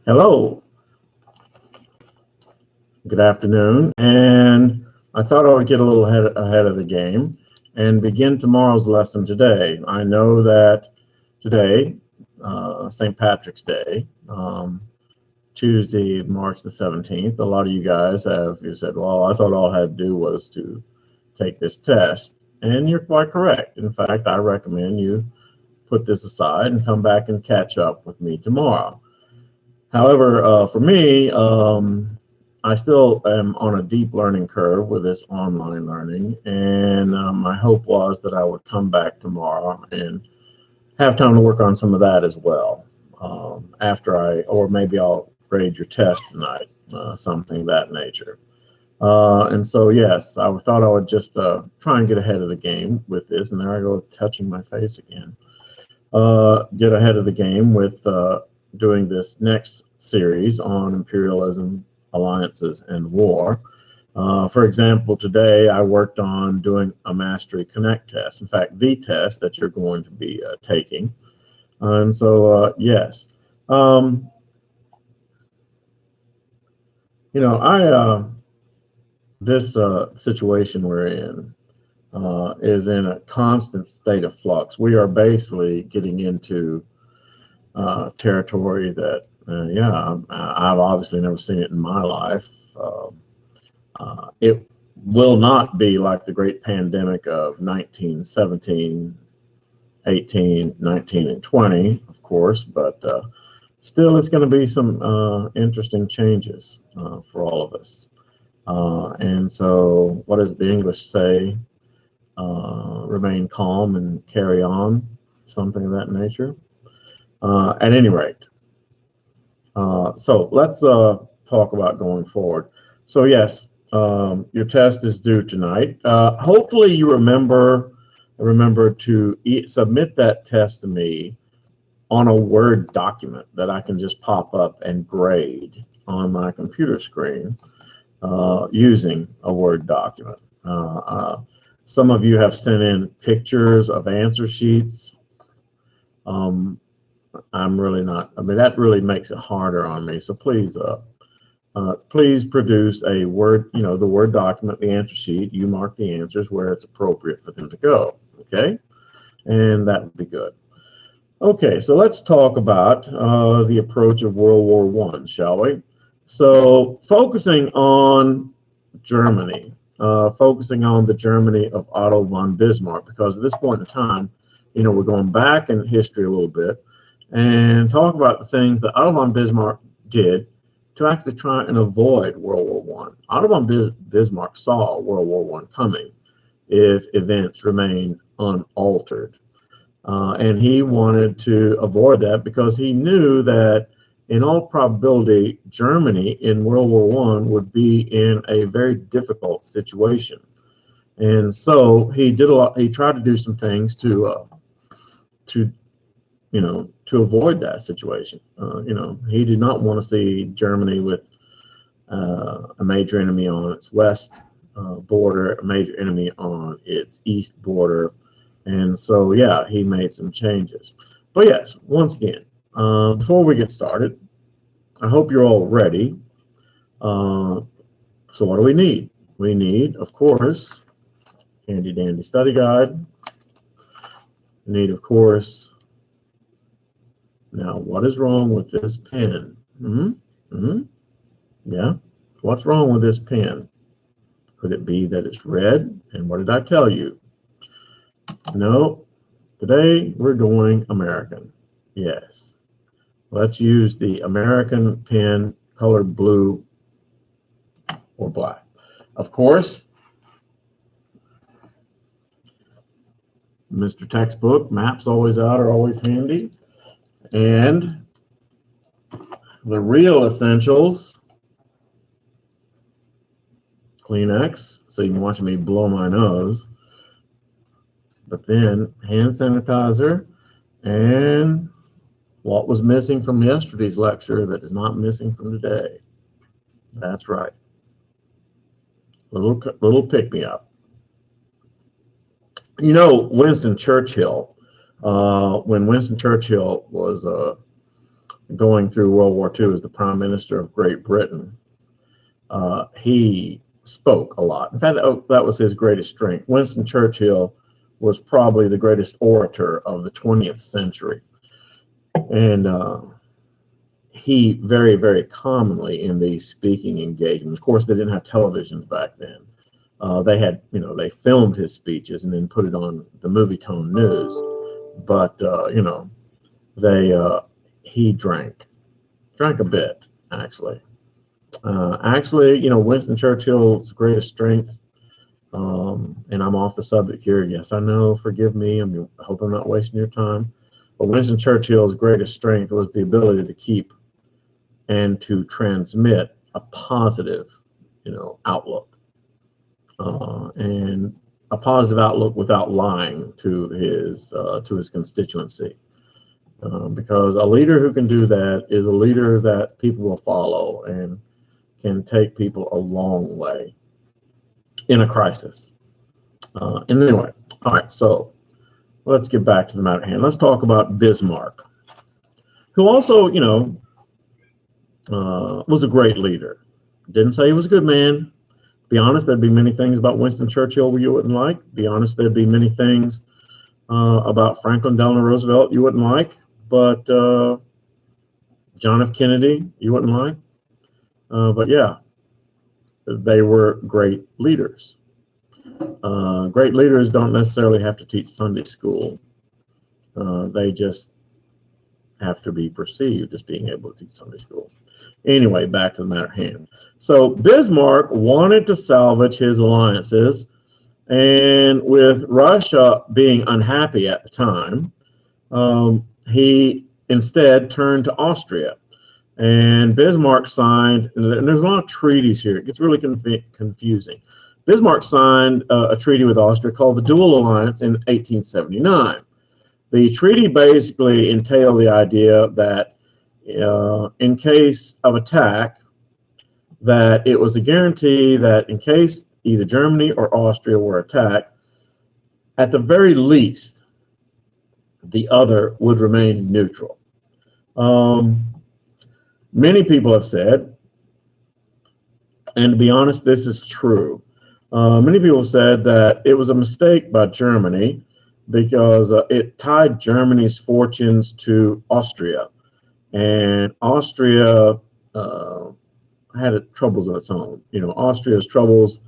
Hello, good afternoon, and I thought I would get a little ahead of the game and begin tomorrow's lesson today. I know that today, St. Patrick's Day, Tuesday, March the 17th, a lot of you guys you said, well, I thought all I had to do was to take this test, and you're quite correct. In fact, I recommend you put this aside and come back and catch up with me tomorrow. However, for me, I still am on a deep learning curve with this online learning, and my hope was that I would come back tomorrow and have time to work on some of that as well. Or maybe I'll grade your test tonight, something of that nature. And so, yes, I thought I would just try and get ahead of the game with this, and there I go touching my face again. Get ahead of the game with doing this next series on imperialism, alliances, and war. For example, today I worked on doing a Mastery Connect test. In fact, the test that you're going to be taking. And so, yes. This situation we're in is in a constant state of flux. We are basically getting into territory that, I've obviously never seen it in my life. It will not be like the great pandemic of 1917, 18, 19, and 20, of course, but still it's going to be some interesting changes for all of us. And so what does the English say? Remain calm and carry on, something of that nature. At any rate, so let's talk about going forward. So yes, your test is due tonight. Hopefully you remember to submit that test to me on a Word document that I can just pop up and grade on my computer screen using a Word document. Some of you have sent in pictures of answer sheets. I'm really not, that really makes it harder on me. So please, please produce a Word, the Word document, the answer sheet. You mark the answers where it's appropriate for them to go, okay? And that would be good. Okay, so let's talk about the approach of World War I, shall we? So focusing on Germany, focusing on the Germany of Otto von Bismarck, because at this point in time, we're going back in history a little bit and talk about the things that Otto von Bismarck did to actually try and avoid World War I. Otto von Bismarck saw World War I coming if events remained unaltered. And he wanted to avoid that because he knew that in all probability, Germany in World War I would be in a very difficult situation. And so he tried to do some things to avoid that situation. He did not want to see Germany with a major enemy on its west border, a major enemy on its east border. And so, yeah, he made some changes. But yes, once again, before we get started, I hope you're all ready. So what do we need? We need, of course, handy dandy study guide. We need, of course, now what is wrong with this pen? Yeah, what's wrong with this pen? Could it be that it's red? And what did I tell you? No, today we're going American. Yes. Let's use the American pen colored blue or black. Of course, Mr. Textbook, maps always out are always handy. And the real essentials, Kleenex, so you can watch me blow my nose. But then hand sanitizer, and what was missing from yesterday's lecture that is not missing from today? That's right. Little pick-me-up. Winston Churchill, when Winston Churchill was going through World War II as the Prime Minister of Great Britain, he spoke a lot. In fact, that was his greatest strength. Winston Churchill was probably the greatest orator of the 20th century. And he very, very commonly in these speaking engagements, of course, they didn't have televisions back then. They had, they filmed his speeches and then put it on the Movietone News. But, he drank a bit, actually. Winston Churchill's greatest strength, and I'm off the subject here. Yes, I know. Forgive me. I hope I'm not wasting your time. But Winston Churchill's greatest strength was the ability to keep and to transmit a positive, outlook, and a positive outlook without lying to his constituency. Because a leader who can do that is a leader that people will follow and can take people a long way in a crisis. And anyway, all right, so let's get back to the matter at hand. Let's talk about Bismarck, who also, was a great leader. Didn't say he was a good man. To be honest, there'd be many things about Winston Churchill you wouldn't like. To be honest, there'd be many things about Franklin Delano Roosevelt you wouldn't like. But John F. Kennedy, you wouldn't like. But yeah, they were great leaders. Great leaders don't necessarily have to teach Sunday school. They just have to be perceived as being able to teach Sunday school. Anyway, back to the matter at hand. So Bismarck wanted to salvage his alliances, and with Russia being unhappy at the time, he instead turned to Austria, and Bismarck signed, and there's a lot of treaties here. It gets really confusing. Bismarck signed a treaty with Austria called the Dual Alliance in 1879. The treaty basically entailed the idea that in case of attack, that it was a guarantee that in case either Germany or Austria were attacked, at the very least, the other would remain neutral. Many people have said, and to be honest, this is true. Many people said that it was a mistake by Germany because it tied Germany's fortunes to Austria, and Austria had troubles of its own. Austria's troubles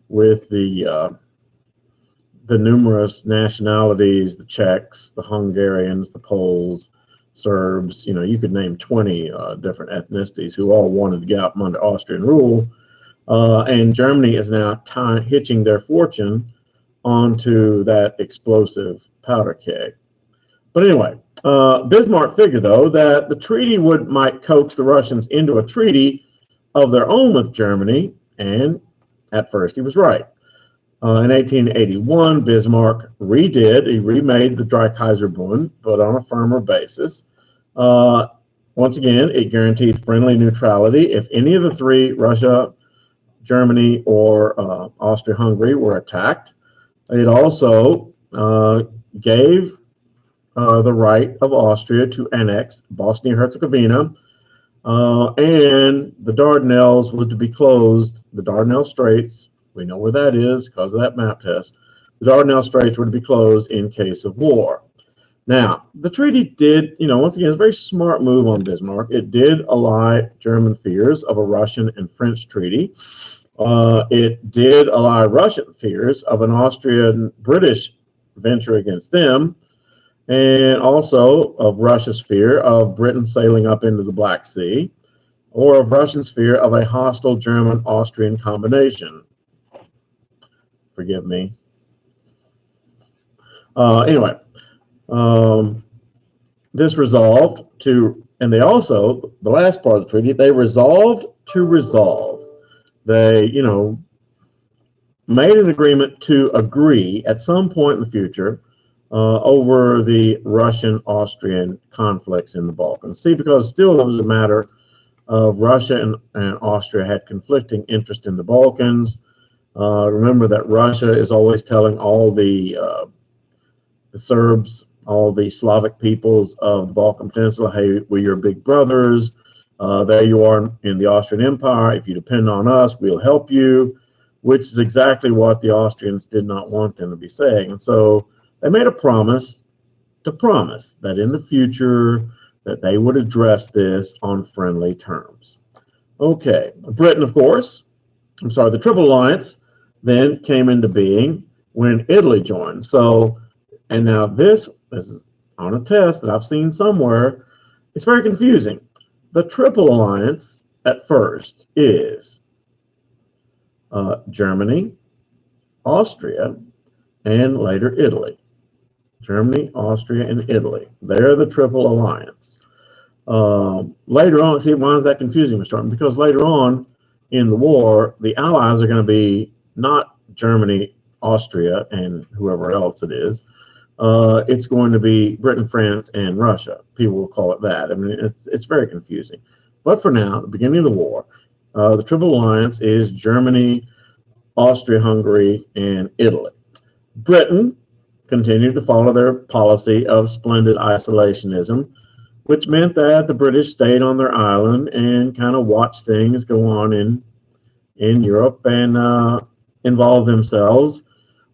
with the numerous nationalities, the Czechs, the Hungarians, the Poles, Serbs, you could name 20 different ethnicities who all wanted to get out from under Austrian rule. And Germany is now hitching their fortune onto that explosive powder keg. But anyway, Bismarck figured, though, that the treaty might coax the Russians into a treaty of their own with Germany, and at first he was right. In 1881, Bismarck remade the Dreikaiserbund, but on a firmer basis. Once again, it guaranteed friendly neutrality if any of the three, Russia, Germany, or Austria-Hungary, were attacked. It also gave the right of Austria to annex Bosnia-Herzegovina, and the Dardanelles were to be closed, the Dardanelles Straits. We know where that is because of that map test. The Dardanelles Straits were to be closed in case of war. Now, the treaty did, once again, it's a very smart move on Bismarck. It did allay German fears of a Russian and French treaty. It did allay Russian fears of an Austrian-British venture against them, and also of Russia's fear of Britain sailing up into the Black Sea, or of Russia's fear of a hostile German-Austrian combination. Forgive me. Anyway, this resolved to, and they also, the last part of the treaty, they resolved to resolve. They, made an agreement to agree at some point in the future over the Russian-Austrian conflicts in the Balkans. See, because still it was a matter of Russia and Austria had conflicting interest in the Balkans. Remember that Russia is always telling all the Serbs all the Slavic peoples of the Balkan Peninsula, hey, we're your big brothers. There you are in the Austrian Empire. If you depend on us, we'll help you, which is exactly what the Austrians did not want them to be saying. And so they made a promise that in the future that they would address this on friendly terms. Okay, Britain, of course, the Triple Alliance then came into being when Italy joined. So, and now this is on a test that I've seen somewhere. It's very confusing. The Triple Alliance at first is Germany, Austria, and later Italy. Germany, Austria, and Italy. They're the Triple Alliance. Later on, see, why is that confusing, Mr. Norton? Because later on in the war, the Allies are going to be not Germany, Austria, and whoever else it is. It's going to be Britain, France, and Russia. People will call it that. I mean, it's very confusing. But for now, the beginning of the war, the Triple Alliance is Germany, Austria, Hungary, and Italy. Britain continued to follow their policy of splendid isolationism, which meant that the British stayed on their island and kind of watched things go on in Europe and involved themselves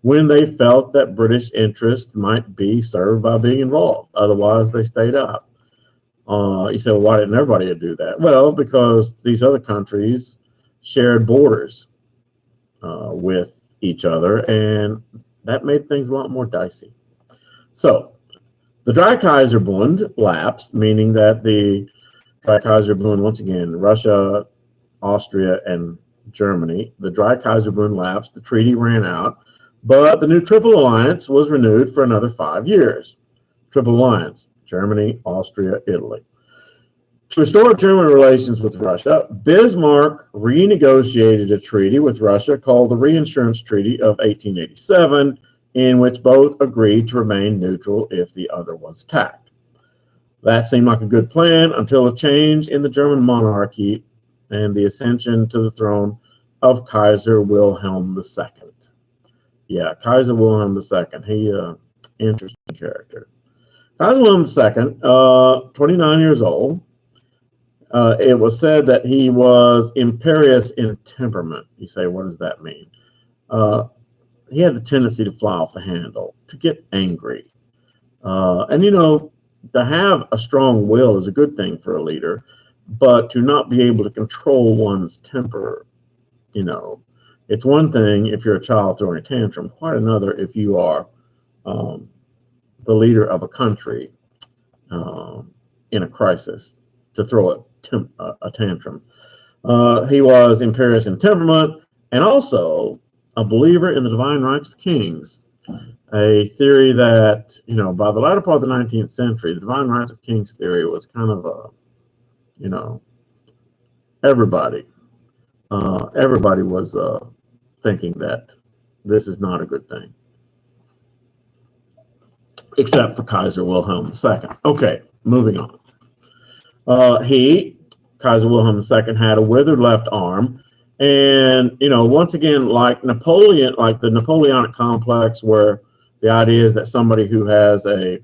when they felt that British interest might be served by being involved. Otherwise, they stayed out. You say, well, why didn't everybody do that? Well, because these other countries shared borders with each other, and that made things a lot more dicey. So the Dreikaiserbund lapsed, meaning that the Dreikaiserbund, once again, Russia, Austria, and Germany, the Dreikaiserbund lapsed, the treaty ran out, but the new Triple Alliance was renewed for another 5 years. Triple Alliance, Germany, Austria, Italy. To restore German relations with Russia, Bismarck renegotiated a treaty with Russia called the Reinsurance Treaty of 1887, in which both agreed to remain neutral if the other was attacked. That seemed like a good plan until a change in the German monarchy and the ascension to the throne of Kaiser Wilhelm II. Yeah, Kaiser Wilhelm II. He interesting character. Kaiser Wilhelm II, 29 years old. It was said that he was imperious in temperament. You say, what does that mean? He had the tendency to fly off the handle, to get angry. And, you know, to have a strong will is a good thing for a leader, but to not be able to control one's temper, you know, it's one thing if you're a child throwing a tantrum, quite another if you are the leader of a country in a crisis to throw a tantrum. He was imperious in temperament and also a believer in the divine rights of kings, a theory that, you know, by the latter part of the 19th century, the divine rights of kings theory was kind of a, you know, everybody was thinking that this is not a good thing, except for Kaiser Wilhelm II. Okay, moving on. Kaiser Wilhelm II, had a withered left arm. And, you know, once again, like Napoleon, like the Napoleonic complex, where the idea is that somebody who has a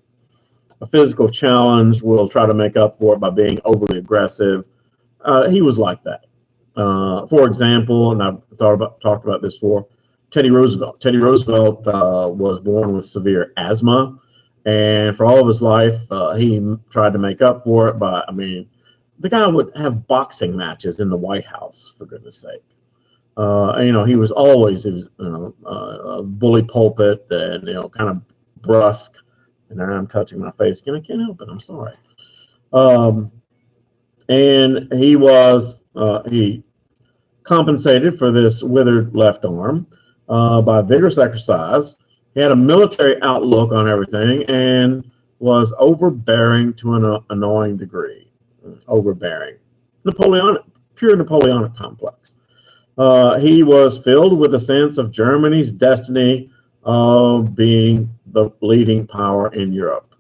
physical challenge will try to make up for it by being overly aggressive. He was like that. For example, and I've talked about this before, Teddy Roosevelt. Teddy Roosevelt was born with severe asthma, and for all of his life, he tried to make up for it by, I mean, the guy would have boxing matches in the White House, for goodness sake. And, you know, he was always, a bully pulpit and, you know, kind of brusque. And I'm touching my face again. I can't help it. I'm sorry. And he compensated for this withered left arm by vigorous exercise. He had a military outlook on everything and was overbearing to an annoying degree. Overbearing. Pure Napoleonic complex. He was filled with a sense of Germany's destiny of being the leading power in Europe.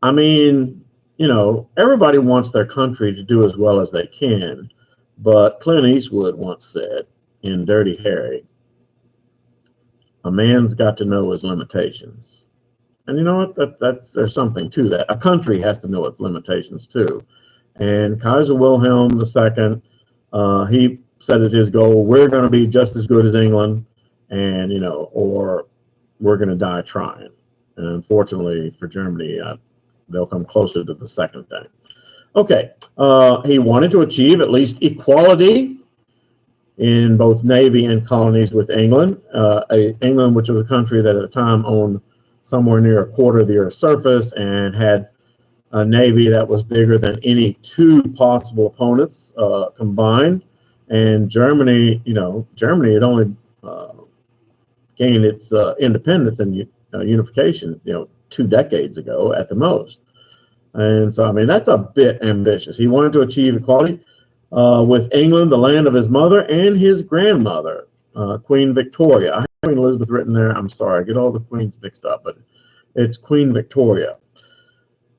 I mean, you know, everybody wants their country to do as well as they can, but Clint Eastwood once said in Dirty Harry, a man's got to know his limitations. And you know what? There's something to that. A country has to know its limitations too. And Kaiser Wilhelm II, he set as his goal, we're going to be just as good as England, and or we're going to die trying. And unfortunately for Germany, they'll come closer to the second thing. Okay, he wanted to achieve at least equality in both navy and colonies with England. England, which was a country that at the time owned somewhere near a quarter of the Earth's surface and had a navy that was bigger than any two possible opponents combined. And Germany, Germany had only gained its independence and unification, 2 decades ago at the most. And so, I mean, that's a bit ambitious. He wanted to achieve equality with England, the land of his mother and his grandmother, Queen Victoria. I have Queen Elizabeth written there. I'm sorry, I get all the queens mixed up, but it's Queen Victoria.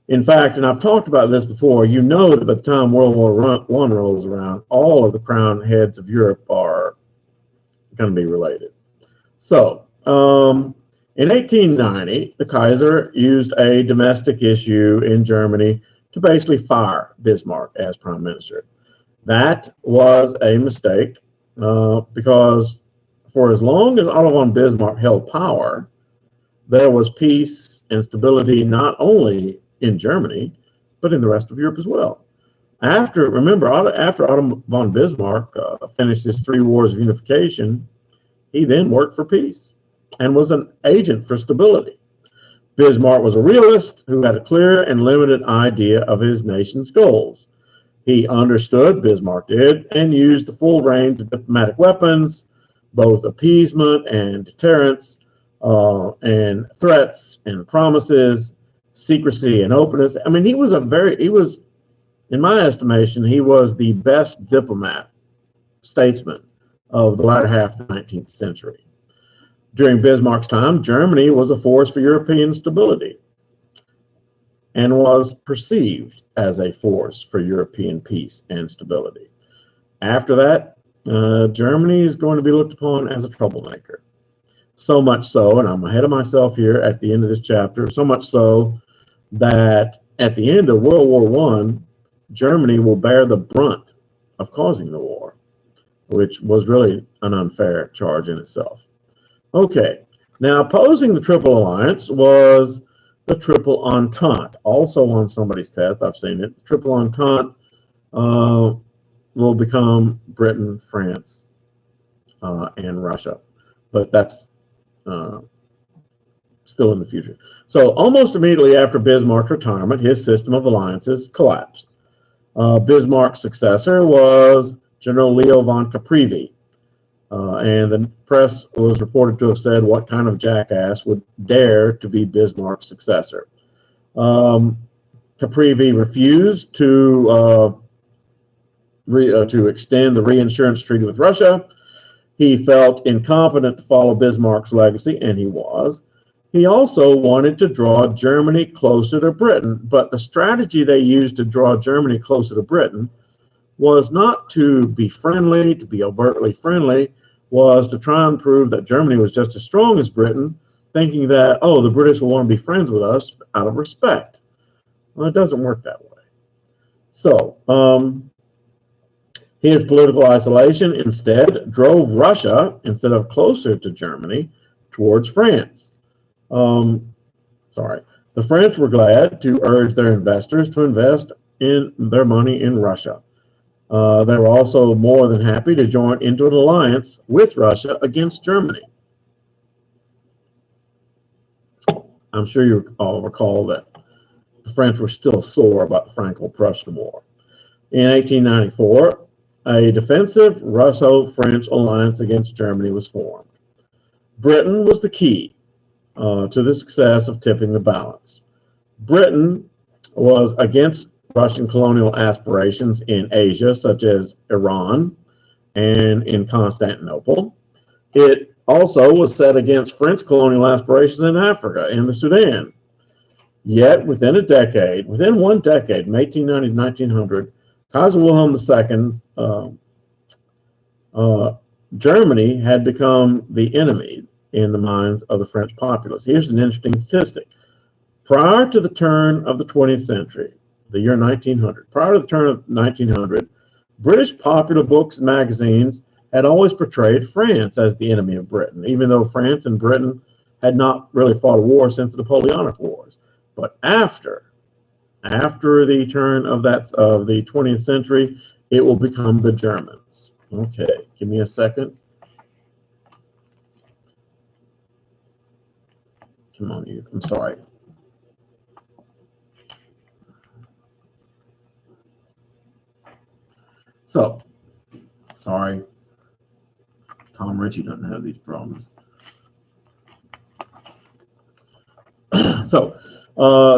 In fact, and I've talked about this before, that by the time World War I rolls around, all of the crown heads of Europe are going to be related. So, in 1890, the Kaiser used a domestic issue in Germany to basically fire Bismarck as prime minister. That was a mistake because for as long as Otto von Bismarck held power, there was peace and stability not only in Germany, but in the rest of Europe as well. After Otto von Bismarck finished his 3 wars of unification, he then worked for peace and was an agent for stability. Bismarck was a realist who had a clear and limited idea of his nation's goals. He understood, Bismarck did, and used the full range of diplomatic weapons, both appeasement and deterrence, and threats and promises, secrecy and openness. I mean, in my estimation, he was the best diplomat, statesman of the latter half of the 19th century. During Bismarck's time, Germany was a force for European stability and was perceived as a force for European peace and stability. After that, Germany is going to be looked upon as a troublemaker. So much so, and I'm ahead of myself here at the end of this chapter, so much so that at the end of World War I, Germany will bear the brunt of causing the war, which was really an unfair charge in itself. Okay, now opposing the Triple Alliance was the Triple Entente, also on somebody's test. I've seen it. The Triple Entente will become Britain, France, and Russia, but that's still in the future. So almost immediately after Bismarck's retirement, his system of alliances collapsed. Bismarck's successor was General Leo von Caprivi, and the press was reported to have said, what kind of jackass would dare to be Bismarck's successor? Caprivi refused to extend the Reinsurance Treaty with Russia. He felt incompetent to follow Bismarck's legacy, and he was. He also wanted to draw Germany closer to Britain, but the strategy they used to draw Germany closer to Britain was not to be friendly, to be overtly friendly, was to try and prove that Germany was just as strong as Britain, thinking that, oh, the British will want to be friends with us out of respect. Well, it doesn't work that way. So, his political isolation instead drove Russia, instead of closer to Germany, towards France. The French were glad to urge their investors to invest in their money in Russia. They were also more than happy to join into an alliance with Russia against Germany. I'm sure you all recall that the French were still sore about the Franco-Prussian War. In 1894, a defensive Russo-French alliance against Germany was formed. Britain was the key to the success of tipping the balance. Britain was against Russian colonial aspirations in Asia, such as Iran and in Constantinople. It also was set against French colonial aspirations in Africa and the Sudan. Yet, within one decade, from 1890 to 1900, Kaiser Wilhelm II, Germany had become the enemy in the minds of the French populace. Here's an interesting statistic. Prior to the turn of the 20th century, the year 1900, prior to the turn of 1900, British popular books and magazines had always portrayed France as the enemy of Britain, even though France and Britain had not really fought a war since the Napoleonic Wars. But after the turn of the 20th century, it will become the Germans. Okay, give me a second. Come on, you. I'm sorry. So, sorry. Tom Ritchie doesn't have these problems. So,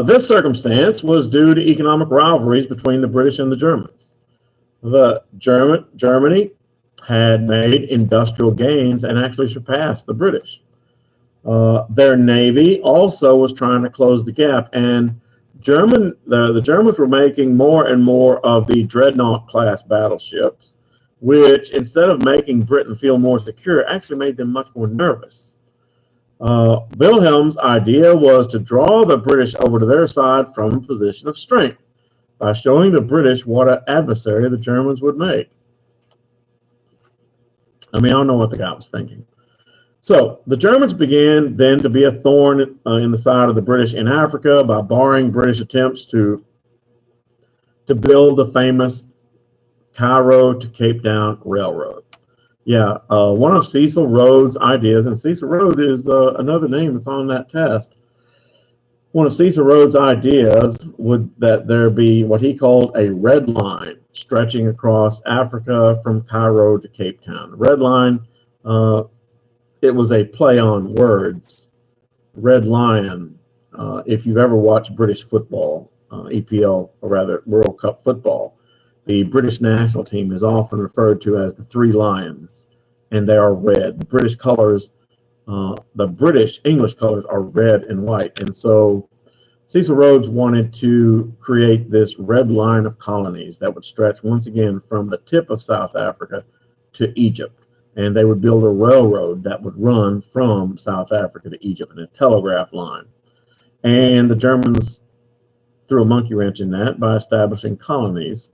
this circumstance was due to economic rivalries between the British and the Germans. Germany had made industrial gains and actually surpassed the British. Their navy also was trying to close the gap, and the Germans were making more and more of the dreadnought class battleships, which instead of making Britain feel more secure, actually made them much more nervous. Wilhelm's idea was to draw the British over to their side from a position of strength by showing the British what an adversary the Germans would make. I mean, I don't know what the guy was thinking. So the Germans began then to be a thorn in the side of the British in Africa by barring British attempts to build the famous Cairo to Cape Town Railroad. Yeah, one of Cecil Rhodes' ideas, and Cecil Rhodes is another name that's on that test. One of Cecil Rhodes' ideas would that there be what he called a red line stretching across Africa from Cairo to Cape Town. The red line, it was a play on words. Red Lion, if you've ever watched British football, EPL, or rather World Cup football, the British national team is often referred to as the Three Lions, and they are red. The British colors, the British English colors are red and white. And so Cecil Rhodes wanted to create this red line of colonies that would stretch once again from the tip of South Africa to Egypt. And they would build a railroad that would run from South Africa to Egypt, and a telegraph line. And the Germans threw a monkey wrench in that by establishing colonies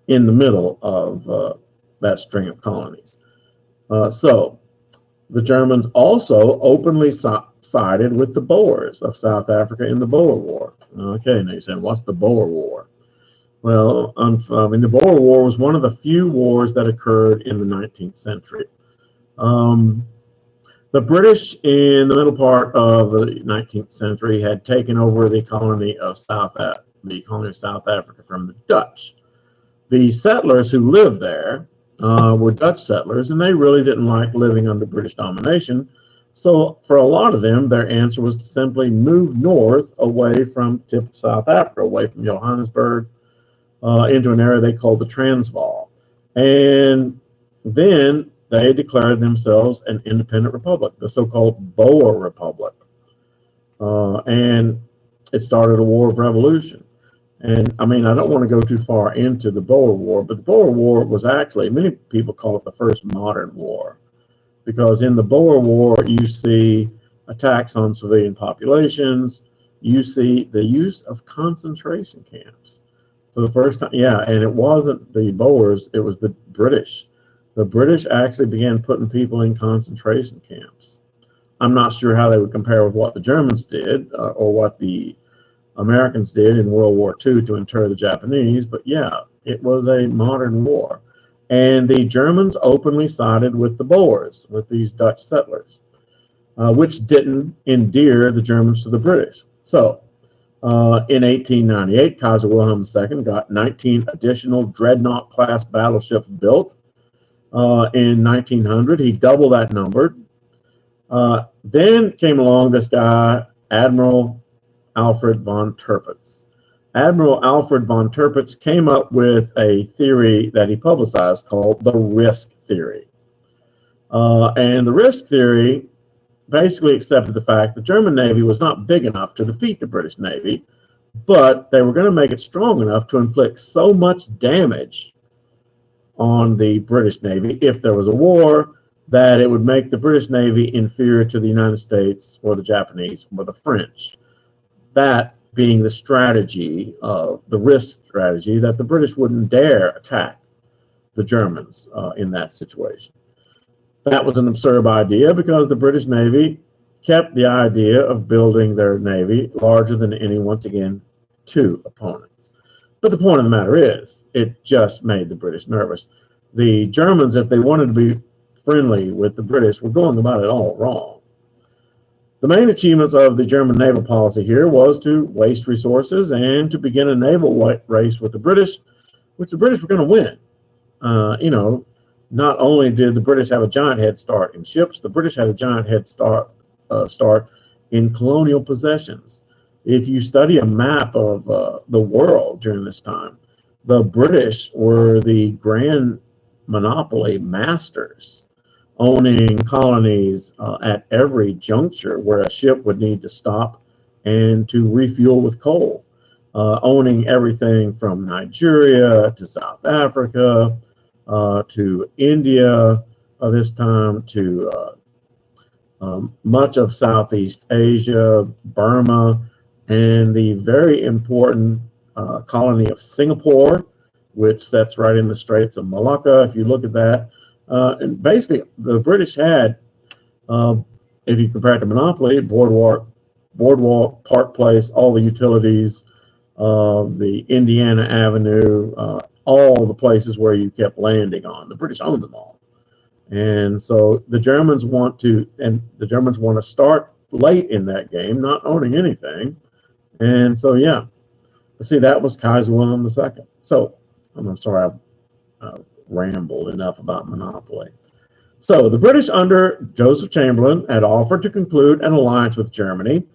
in the middle of that string of colonies. So the Germans also openly sided with the Boers of South Africa in the Boer War. Okay, now you're saying, what's the Boer War? Well, the Boer War was one of the few wars that occurred in the 19th century. The British, in the middle part of the 19th century, had taken over the colony of South Africa from the Dutch. The settlers who lived there were Dutch settlers, and they really didn't like living under British domination. So for a lot of them, their answer was to simply move north away from the tip of South Africa, away from Johannesburg, into an area they called the Transvaal. And then they declared themselves an independent republic, the so-called Boer Republic. And it started a war of revolution. And I mean, I don't want to go too far into the Boer War, but the Boer War was actually, many people call it the first modern war, because in the Boer War, you see attacks on civilian populations, you see the use of concentration camps. For the first time, yeah, and it wasn't the Boers, it was the British. The British actually began putting people in concentration camps. I'm not sure how they would compare with what the Germans did or what the Americans did in World War II to inter the Japanese, but yeah, it was a modern war. And the Germans openly sided with the Boers, with these Dutch settlers, which didn't endear the Germans to the British. So in 1898, Kaiser Wilhelm II got 19 additional dreadnought-class battleships built. In 1900, he doubled that number. Then came along this guy, Admiral Alfred von Tirpitz. Admiral Alfred von Tirpitz came up with a theory that he publicized called the risk theory. And the risk theory basically accepted the fact the German Navy was not big enough to defeat the British Navy, but they were going to make it strong enough to inflict so much damage on the British Navy if there was a war that it would make the British Navy inferior to the United States or the Japanese or the French. that being the strategy, the risk strategy, that the British wouldn't dare attack the Germans in that situation. That was an absurd idea because the British Navy kept the idea of building their navy larger than any, once again, two opponents. But the point of the matter is, it just made the British nervous. The Germans, if they wanted to be friendly with the British, were going about it all wrong. The main achievements of the German naval policy here was to waste resources and to begin a naval race with the British, which the British were going to win. Not only did the British have a giant head start in ships, the British had a giant head start in colonial possessions. If you study a map of the world during this time, the British were the grand monopoly masters, owning colonies at every juncture where a ship would need to stop and to refuel with coal, owning everything from Nigeria to South Africa to India this time, to much of Southeast Asia, Burma, and the very important colony of Singapore, which sits right in the Straits of Malacca. If you look at that, and basically the British had, if you compare it to monopoly, Boardwalk, Park Place, all the utilities, the Indiana Avenue, all the places where you kept landing on. The British owned them all. And so the Germans want to start late in that game, not owning anything. And so, yeah, but see, that was Kaiser Wilhelm II. So I'm sorry, I've rambled enough about monopoly. So the British under Joseph Chamberlain had offered to conclude an alliance with Germany,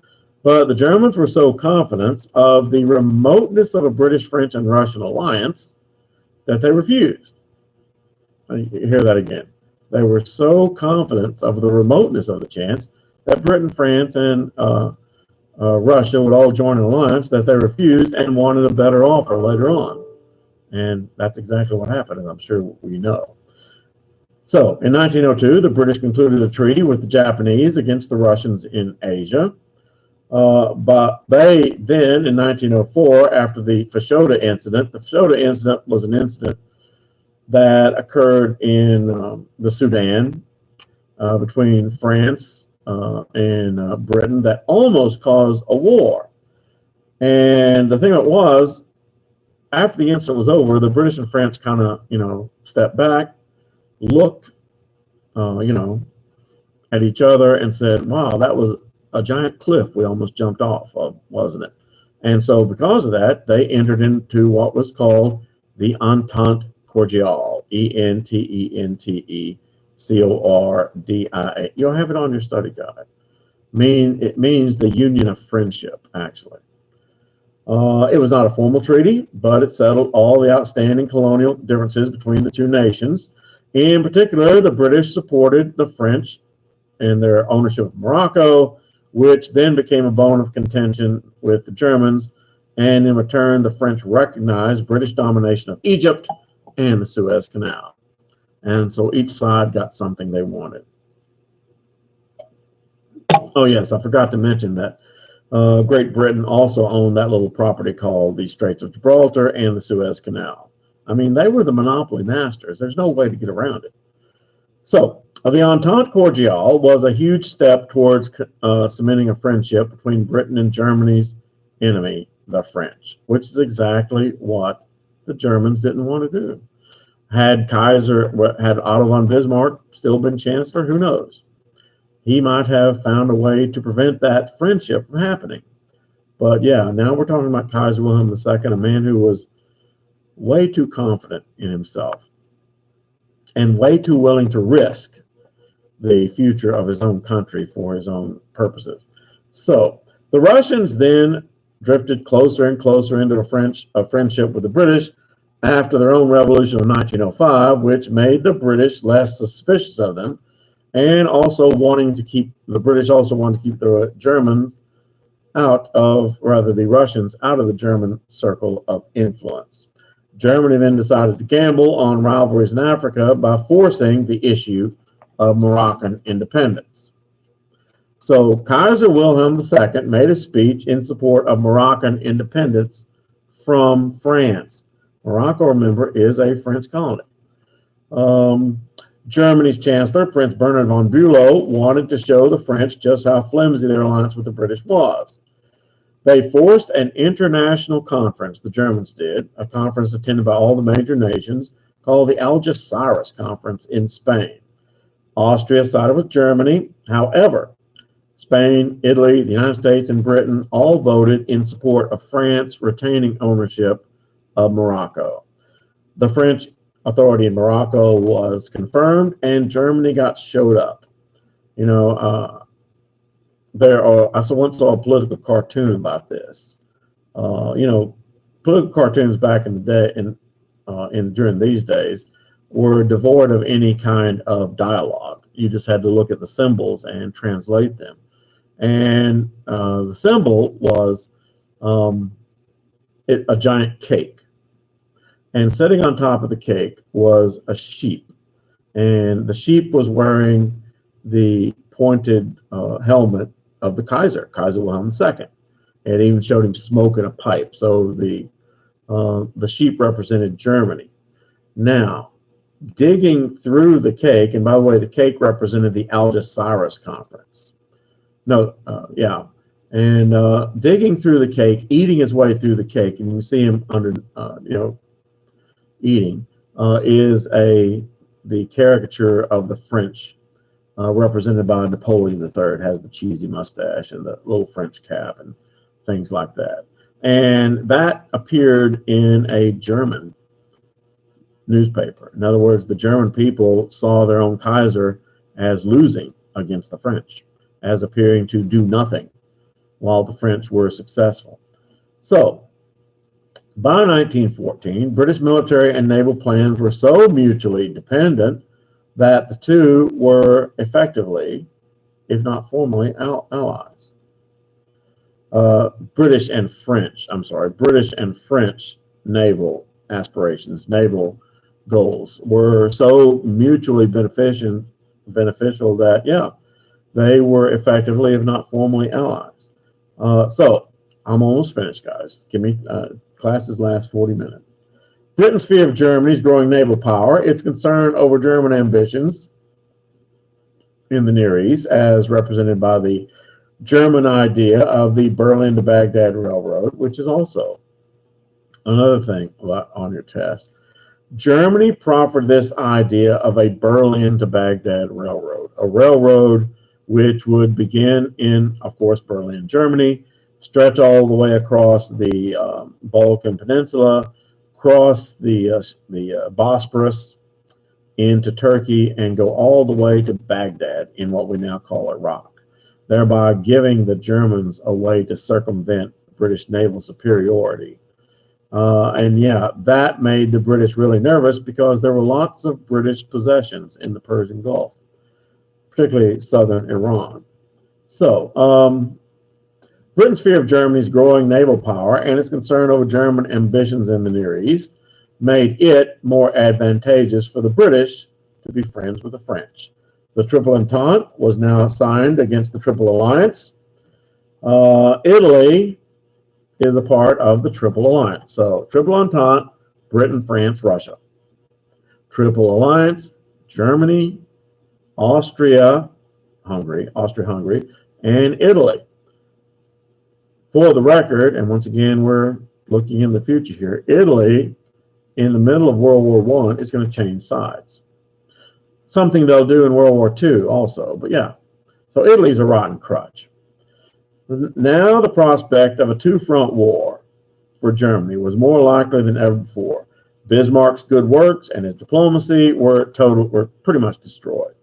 but the Germans were so confident of the remoteness of a British, French, and Russian alliance that they refused. Hear that again. They were so confident of the remoteness of the chance that Britain, France, and Russia would all join an alliance that they refused and wanted a better offer later on. And that's exactly what happened, as I'm sure we know. So in 1902, the British concluded a treaty with the Japanese against the Russians in Asia. But they then, in 1904, after the Fashoda incident, the Fashoda incident was an incident that occurred in the Sudan between France and Britain that almost caused a war. And the thing that was, after the incident was over, the British and France kind of, stepped back, looked, at each other and said, wow, that was a giant cliff we almost jumped off of, wasn't it? And so because of that, they entered into what was called the Entente Cordiale, Ententecordia. You'll have it on your study guide. It means the union of friendship, actually. It was not a formal treaty, but it settled all the outstanding colonial differences between the two nations. In particular, the British supported the French in their ownership of Morocco, which then became a bone of contention with the Germans. And in return, the French recognized British domination of Egypt and the Suez Canal. And so each side got something they wanted. Oh, yes, I forgot to mention that Great Britain also owned that little property called the Straits of Gibraltar and the Suez Canal. I mean, they were the monopoly masters. There's no way to get around it. So the Entente Cordiale was a huge step towards cementing a friendship between Britain and Germany's enemy, the French, which is exactly what the Germans didn't want to do. Had Otto von Bismarck still been chancellor, who knows? He might have found a way to prevent that friendship from happening. But yeah, now we're talking about Kaiser Wilhelm II, a man who was way too confident in himself and way too willing to risk the future of his own country for his own purposes. So the Russians then drifted closer and closer into a friendship with the British after their own revolution of 1905, which made the British less suspicious of them, and also the British also wanted to keep the Russians out of the German circle of influence. Germany then decided to gamble on rivalries in Africa by forcing the issue of Moroccan independence. So Kaiser Wilhelm II made a speech in support of Moroccan independence from France. Morocco, remember, is a French colony. Germany's Chancellor, Prince Bernhard von Bülow, wanted to show the French just how flimsy their alliance with the British was. They forced an international conference, the Germans did, a conference attended by all the major nations, called the Algeciras Conference in Spain. Austria sided with Germany. However, Spain, Italy, the United States, and Britain all voted in support of France retaining ownership of Morocco. The French authority in Morocco was confirmed, and Germany got showed up. I once saw a political cartoon about this. Political cartoons back in the day, during these days, were devoid of any kind of dialogue. You just had to look at the symbols and translate them. And the symbol was a giant cake. And sitting on top of the cake was a sheep. And the sheep was wearing the pointed helmet of the Kaiser Wilhelm II. It even showed him smoking a pipe. So the sheep represented Germany. Now, digging through the cake, and by the way, the cake represented the Algeciras Conference. And digging through the cake, eating his way through the cake, and you see him eating, is the caricature of the French, represented by Napoleon III, has the cheesy mustache and the little French cap and things like that. And that appeared in a German newspaper. In other words, the German people saw their own Kaiser as losing against the French, as appearing to do nothing while the French were successful. So, by 1914, British military and naval plans were so mutually dependent that the two were effectively, if not formally, allies. British and French naval aspirations, naval goals were so mutually beneficial that, they were effectively, if not formally, allies. So I'm almost finished, guys. Give me classes last 40 minutes. Britain's fear of Germany's growing naval power, its concern over German ambitions in the Near East, as represented by the German idea of the Berlin to Baghdad Railroad, which is also another thing on your test. Germany proffered this idea of a Berlin to Baghdad railroad, a railroad which would begin in, of course, Berlin, Germany, stretch all the way across the Balkan Peninsula, cross the Bosporus into Turkey, and go all the way to Baghdad in what we now call Iraq, thereby giving the Germans a way to circumvent British naval superiority. That made the British really nervous because there were lots of British possessions in the Persian Gulf, particularly southern Iran. So, Britain's fear of Germany's growing naval power and its concern over German ambitions in the Near East made it more advantageous for the British to be friends with the French. The Triple Entente was now signed against the Triple Alliance. Italy is a part of the Triple Alliance. So, Triple Entente, Britain, France, Russia. Triple Alliance, Germany, Austria-Hungary, and Italy. For the record, and once again, we're looking in the future here, Italy, in the middle of World War I, is going to change sides. Something they'll do in World War II also, but yeah. So Italy's a rotten crutch. Now the prospect of a two-front war for Germany was more likely than ever before. Bismarck's good works and his diplomacy were pretty much destroyed.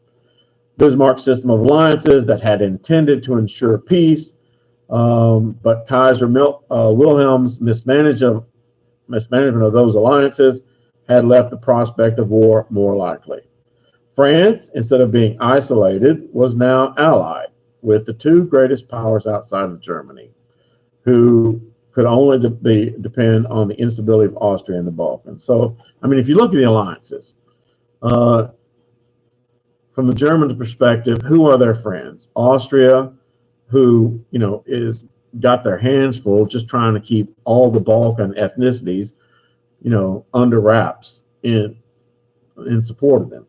Bismarck's system of alliances that had intended to ensure peace, but Kaiser Wilhelm's mismanagement of those alliances had left the prospect of war more likely. France, instead of being isolated, was now allied with the two greatest powers outside of Germany, who could only depend on the instability of Austria and the Balkans. So, I mean, if you look at the alliances, from the Germans' perspective, who are their friends? Austria, who, is got their hands full just trying to keep all the Balkan ethnicities, under wraps in support of them.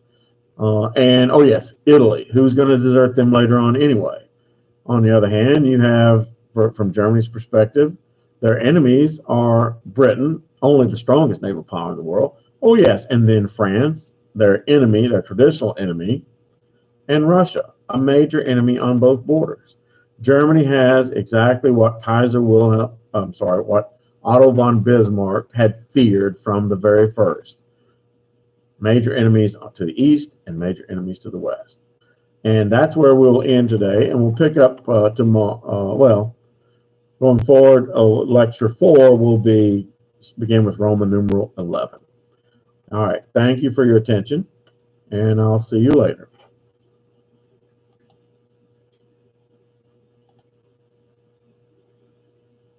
And oh yes, Italy, who's going to desert them later on anyway. On the other hand, you have, from Germany's perspective, their enemies are Britain, only the strongest naval power in the world. Oh yes, and then France, their enemy, their traditional enemy, and Russia, a major enemy on both borders. Germany has exactly what what Otto von Bismarck had feared from the very first. Major enemies to the east and major enemies to the west. And that's where we'll end today, and we'll pick up tomorrow. Going forward, lecture 4 will begin with Roman numeral 11. All right, thank you for your attention, and I'll see you later.